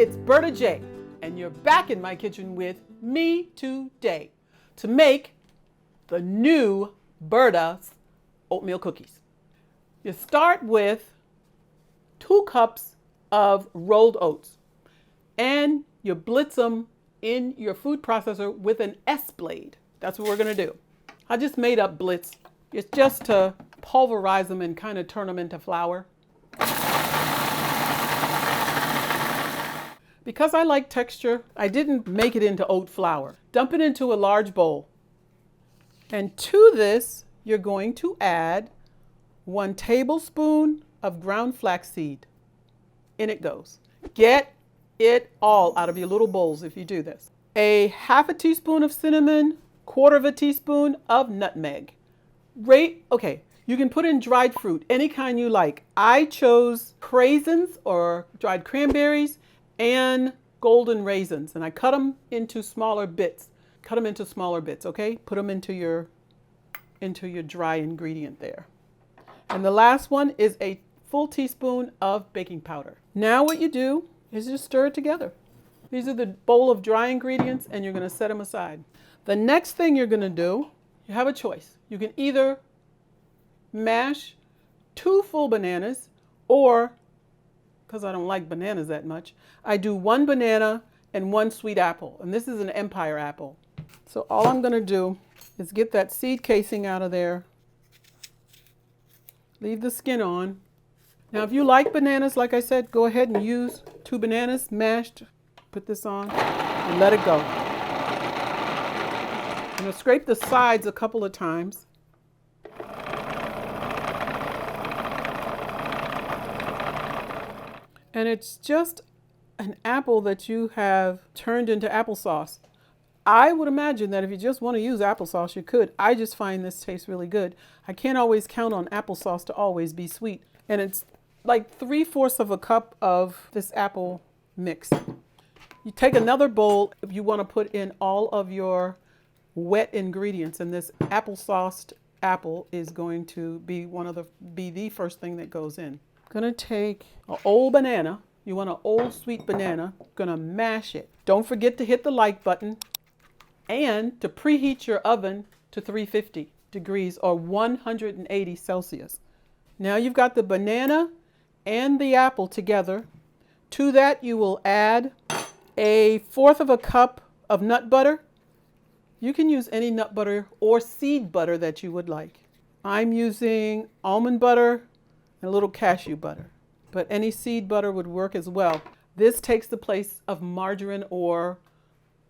it's Berta J, and you're back in my kitchen with me today to make the new Berta's oatmeal cookies. You start with 2 cups of rolled oats, and you blitz them in your food processor with an S blade. That's what we're gonna do. I just made up Blitz. It's just to pulverize them and kind of turn them into flour. Because I like texture, I didn't make it into oat flour. Dump it into a large bowl. And to this, you're going to add 1 tablespoon of ground flaxseed. In it goes. Get it all out of your little bowls if you do this. A ½ teaspoon of cinnamon, 1/4 teaspoon of nutmeg. Okay, you can put in dried fruit, any kind you like. I chose craisins or dried cranberries and golden raisins, and I cut them into smaller bits. Cut them into smaller bits, okay? Put them into your dry ingredient there. And the last one is a full teaspoon of baking powder. Now what you do is just stir it together. These are the bowl of dry ingredients, and you're gonna set them aside. The next thing you're gonna do, you have a choice. You can either mash 2 full bananas, or, because I don't like bananas that much, I do 1 banana and 1 sweet apple. And this is an Empire apple. So all I'm gonna do is get that seed casing out of there. Leave the skin on. Now if you like bananas, like I said, go ahead and use 2 bananas mashed. Put this on and let it go. I'm gonna scrape the sides a couple of times. And it's just an apple that you have turned into applesauce. I would imagine that if you just want to use applesauce, you could. I just find this tastes really good. I can't always count on applesauce to always be sweet. And it's like 3/4 of a cup of this apple mix. You take another bowl if you want to put in all of your wet ingredients, and this applesauced apple is going to be the first thing that goes in. Gonna take an old banana. You want an old sweet banana. Gonna mash it. Don't forget to hit the like button and to preheat your oven to 350 degrees or 180 Celsius. Now you've got the banana and the apple together. To that you will add a 1/4 of a cup of nut butter. You can use any nut butter or seed butter that you would like. I'm using almond butter and a little cashew butter, but any seed butter would work as well. This takes the place of margarine or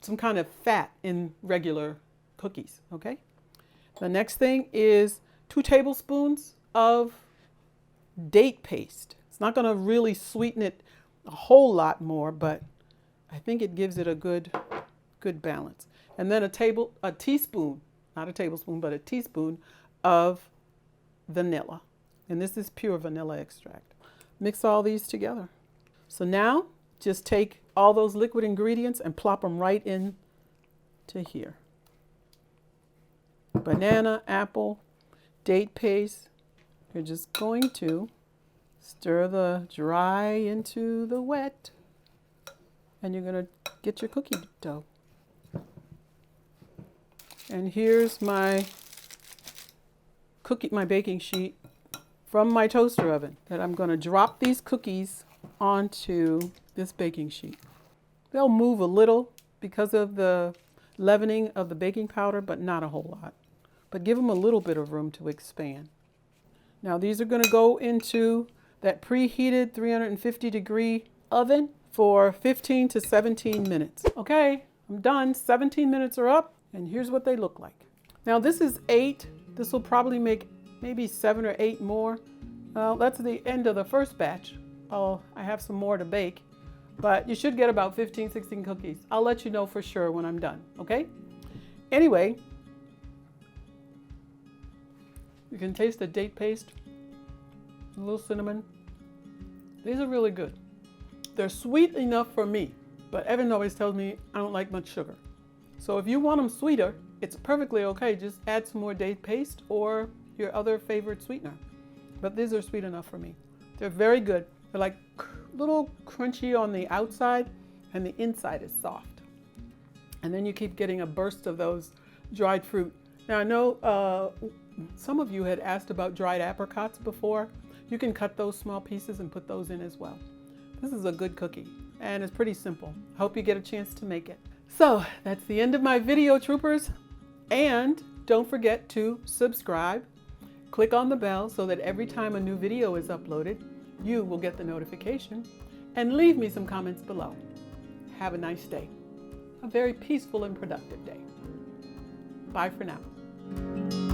some kind of fat in regular cookies, okay? The next thing is 2 tablespoons of date paste. It's not gonna really sweeten it a whole lot more, but I think it gives it a good balance. And then a teaspoon, not a tablespoon, but a teaspoon of vanilla. And this is pure vanilla extract. Mix all these together. So now just take all those liquid ingredients and plop them right in to here. Banana, apple, date paste. You're just going to stir the dry into the wet, and you're gonna get your cookie dough. And here's my baking sheet from my toaster oven that I'm gonna drop these cookies onto this baking sheet. They'll move a little because of the leavening of the baking powder, but not a whole lot. But give them a little bit of room to expand. Now these are gonna go into that preheated 350 degree oven for 15 to 17 minutes. Okay, I'm done. 17 minutes are up, and here's what they look like. Now this is 8. This will probably make maybe 7 or 8 more. Well, that's the end of the first batch. I have some more to bake, but you should get about 15, 16 cookies. I'll let you know for sure when I'm done, okay? Anyway, you can taste the date paste, a little cinnamon. These are really good. They're sweet enough for me, but Evan always tells me I don't like much sugar. So if you want them sweeter, it's perfectly okay. Just add some more date paste or your other favorite sweetener. But these are sweet enough for me. They're very good. They're like a little crunchy on the outside and the inside is soft. And then you keep getting a burst of those dried fruit. Now I know some of you had asked about dried apricots before. You can cut those small pieces and put those in as well. This is a good cookie and it's pretty simple. I hope you get a chance to make it. So that's the end of my video, troopers. And don't forget to subscribe. Click on the bell so that every time a new video is uploaded, you will get the notification. And leave me some comments below. Have a nice day. A very peaceful and productive day. Bye for now.